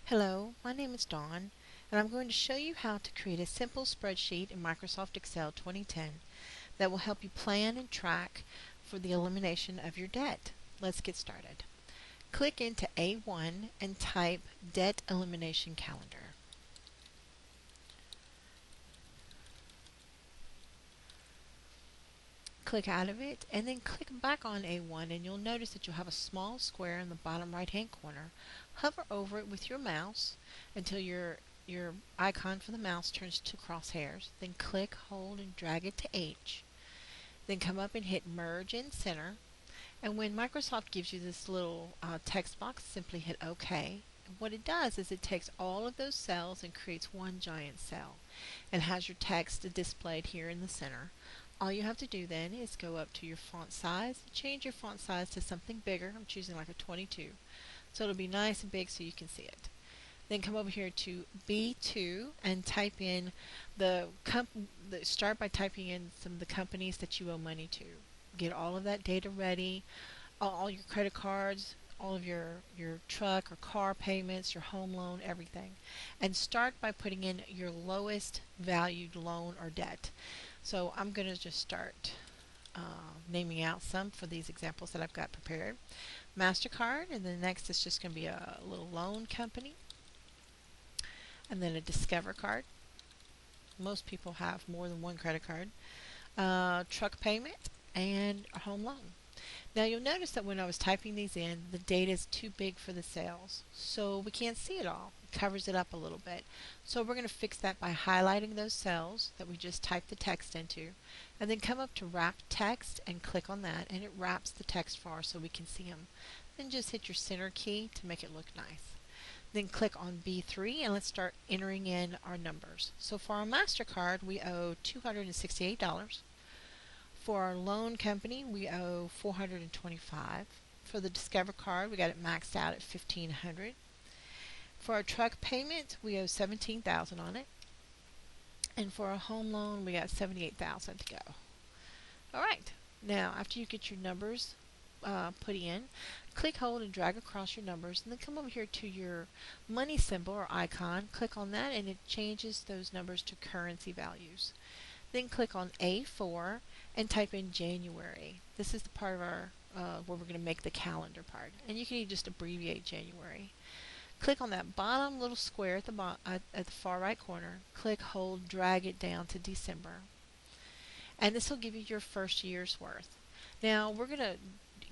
Hello, my name is Dawn, and I'm going to show you how to create a simple spreadsheet in Microsoft Excel 2010 that will help you plan and track for the elimination of your debt. Let's get started. Click into A1 and type Debt Elimination Calendar. Click out of it and then click back on A1 and you'll notice that you'll have a small square in the bottom right hand corner. Hover over it with your mouse until your icon for the mouse turns to crosshairs. Then click, hold, and drag it to H. Then come up and hit Merge in Center. And when Microsoft gives you this little text box, simply hit OK. And what it does is it takes all of those cells and creates one giant cell and has your text displayed here in the center. All you have to do then is go up to your font size, change your font size to something bigger. I'm choosing like a 22. So it'll be nice and big so you can see it. Then come over here to B2 and type in start by typing in some of the companies that you owe money to. Get all of that data ready, all your credit cards, all of your truck or car payments, your home loan, everything. And start by putting in your lowest valued loan or debt. So I'm going to just start naming out some for these examples that I've got prepared. MasterCard, and then next is just going to be a little loan company. And then a Discover card. Most people have more than one credit card. Truck payment and a home loan. Now you'll notice that when I was typing these in, the data is too big for the cells, so we can't see it all. It covers it up a little bit. So we're going to fix that by highlighting those cells that we just typed the text into, and then come up to Wrap Text and click on that, and it wraps the text for us so we can see them. Then just hit your Center key to make it look nice. Then click on B3 and let's start entering in our numbers. So for our MasterCard, we owe $268. For our loan company, we owe $425. For the Discover card, we got it maxed out at $1,500. For our truck payment, we owe $17,000 on it. And for our home loan, we got $78,000 to go. All right. Now, after you get your numbers put in, click, hold, and drag across your numbers, and then come over here to your money symbol or icon. Click on that, and it changes those numbers to currency values. Then click on A4 and type in January. This is the part of our where we're going to make the calendar part, and you can just abbreviate January. Click on that bottom little square at the far right corner. Click, hold, drag it down to December, and this will give you your first year's worth. Now we're going to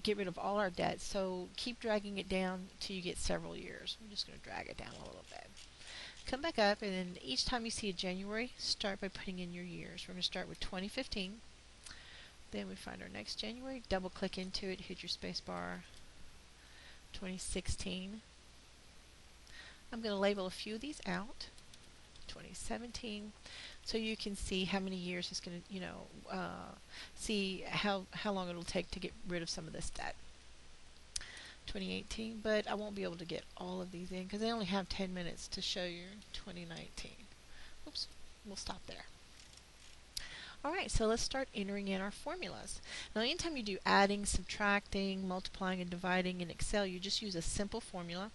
get rid of all our debt, so keep dragging it down till you get several years. I'm just going to drag it down a little bit. Come back up, and then each time you see a January, start by putting in your years. We're going to start with 2015. Then we find our next January, double click into it, hit your space bar. 2016. I'm going to label a few of these out. 2017, so you can see how many years it's going to, see how long it'll take to get rid of some of this debt. 2018, but I won't be able to get all of these in because I only have 10 minutes to show you 2019. Oops, we'll stop there. Alright, so let's start entering in our formulas. Now anytime you do adding, subtracting, multiplying, and dividing in Excel, you just use a simple formula.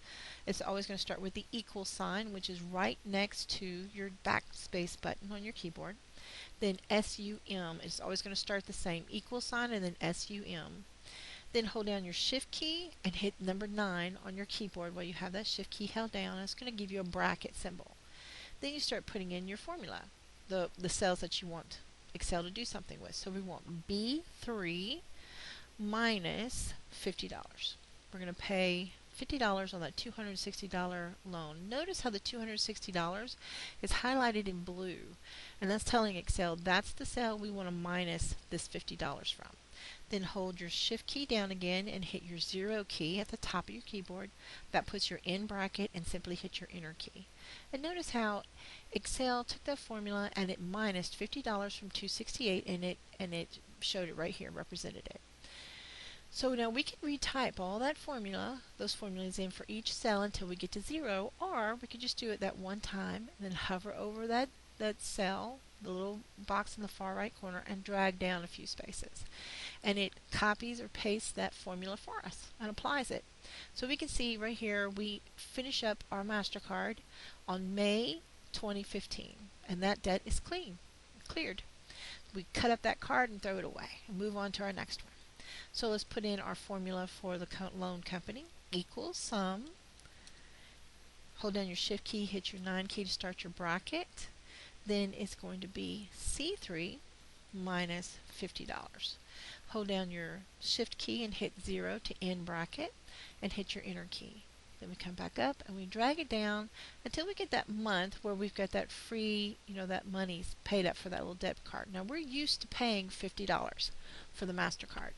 It's always going to start with the equal sign, which is right next to your backspace button on your keyboard. Then SUM is always going to start the same, equal sign and then SUM. Then hold down your Shift key and hit number 9 on your keyboard while you have that Shift key held down, and it's going to give you a bracket symbol. Then you start putting in your formula, the cells that you want Excel to do something with. So we want B3 minus $50. We're going to pay $50 on that $260 loan. Notice how the $260 is highlighted in blue, and that's telling Excel that's the cell we want to minus this $50 from. Then hold your Shift key down again and hit your 0 key at the top of your keyboard. That puts your in bracket, and simply hit your Enter key. And notice how Excel took that formula and it minused $50 from 268, and it showed it right here, represented it. So now we can retype all that formula, those formulas in for each cell until we get to 0, or we could just do it that one time and then hover over that cell, the little box in the far right corner, and drag down a few spaces. And it copies or pastes that formula for us and applies it. So we can see right here we finish up our MasterCard on May 2015, and that debt is cleared. We cut up that card and throw it away and move on to our next one. So let's put in our formula for the loan company. Equals sum. Hold down your shift key, hit your 9 key to start your bracket. Then it's going to be C3 minus $50. Hold down your shift key and hit 0 to end bracket and hit your enter key. Then we come back up and we drag it down until we get that month where we've got that free, that money's paid up for that little debit card. Now we're used to paying $50 for the MasterCard.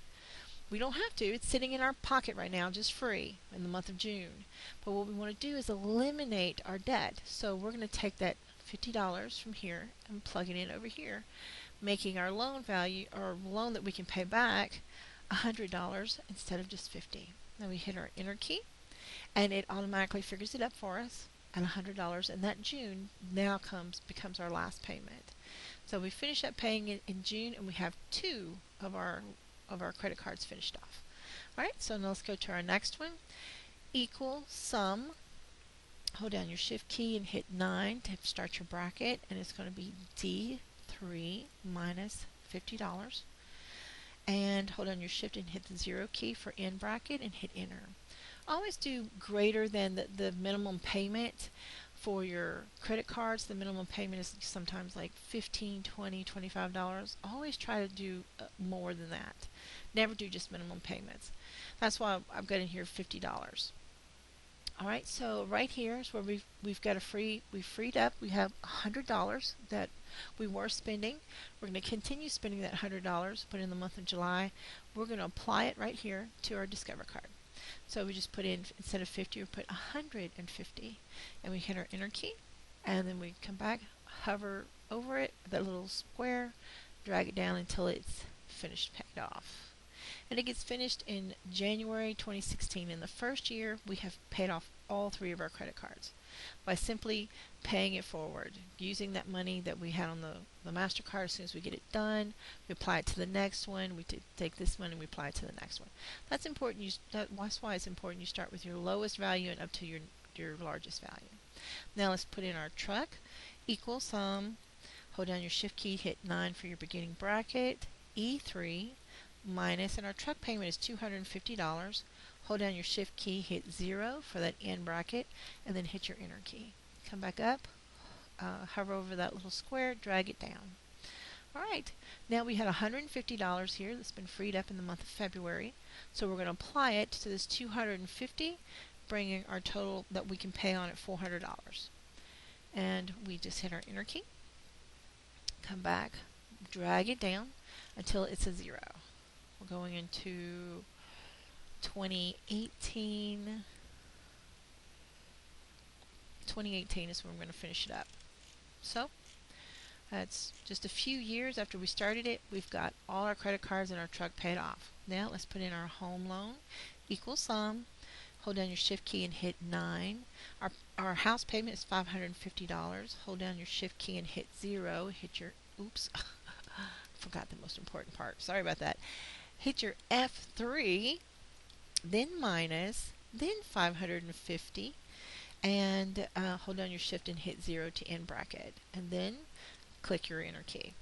We don't have to. It's sitting in our pocket right now just free in the month of June. But what we want to do is eliminate our debt. So we're going to take that $50 from here and plug it in over here, making our loan value, or loan that we can pay back, $100 instead of just $50. Then we hit our enter key, and it automatically figures it up for us at $100, and that June now becomes our last payment. So we finish up paying it in June, and we have 2 of our credit cards finished off. Alright, so now let's go to our next one. Equal sum. Hold down your shift key and hit 9 to start your bracket, and it's going to be D3 minus $50. And hold down your shift and hit the 0 key for end bracket and hit enter. Always do greater than the minimum payment for your credit cards. The minimum payment is sometimes like $15, $20, $25. Always try to do more than that. Never do just minimum payments. That's why I've got in here $50. Alright, so right here is where we've got we've freed up. We have $100 that we were spending. We're going to continue spending that $100, but in the month of July, we're going to apply it right here to our Discover card. So we just put in, instead of 50, we put 150, and we hit our enter key, and then we come back, hover over it, that little square, drag it down until it's finished paid off. And it gets finished in January 2016. In the first year, we have paid off all 3 of our credit cards by simply paying it forward, using that money that we had on the MasterCard. As soon as we get it done, we apply it to the next one. We take this money and we apply it to the next one. That's important. That's why it's important you start with your lowest value and up to your largest value. Now let's put in our truck. Equal sum. Hold down your shift key, hit 9 for your beginning bracket. E3 minus, and our truck payment is $250. Hold down your shift key, hit 0 for that end bracket, and then hit your enter key. Come back up, hover over that little square, drag it down. Alright, now we had $150 here that's been freed up in the month of February, so we're going to apply it to this $250, bringing our total that we can pay on at $400. And we just hit our enter key, come back, drag it down until it's a 0. We're going into 2018. 2018 is when we're going to finish it up. So that's just a few years after we started it. We've got all our credit cards and our truck paid off. Now let's put in our home loan. Equal sum. Hold down your shift key and hit 9. Our house payment is $550. Hold down your shift key and hit 0. Hit your, oops, forgot the most important part. Sorry about that. Hit your F3, then minus, then 550, and hold down your shift and hit 0 to end bracket, and then click your enter key.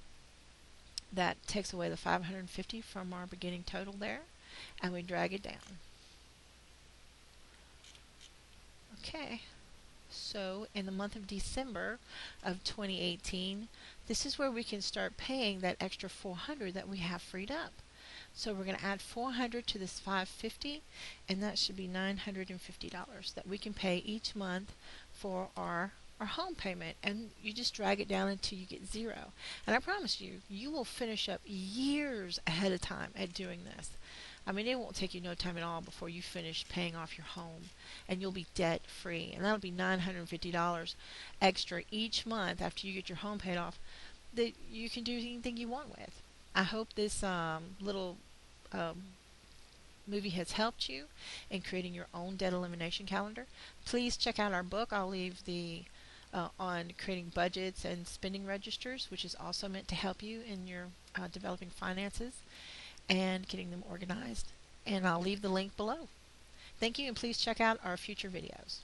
That takes away the 550 from our beginning total there, and we drag it down. Okay, so in the month of December of 2018, this is where we can start paying that extra $400 that we have freed up. So we're going to add 400 to this 550, and that should be $950 that we can pay each month for our home payment. And you just drag it down until you get 0. And I promise you, you will finish up years ahead of time at doing this. I mean, it won't take you no time at all before you finish paying off your home, and you'll be debt free. And that'll be $950 extra each month after you get your home paid off that you can do anything you want with. I hope this little movie has helped you in creating your own debt elimination calendar. Please check out our book. I'll leave the on creating budgets and spending registers, which is also meant to help you in your developing finances and getting them organized. And I'll leave the link below. Thank you, and please check out our future videos.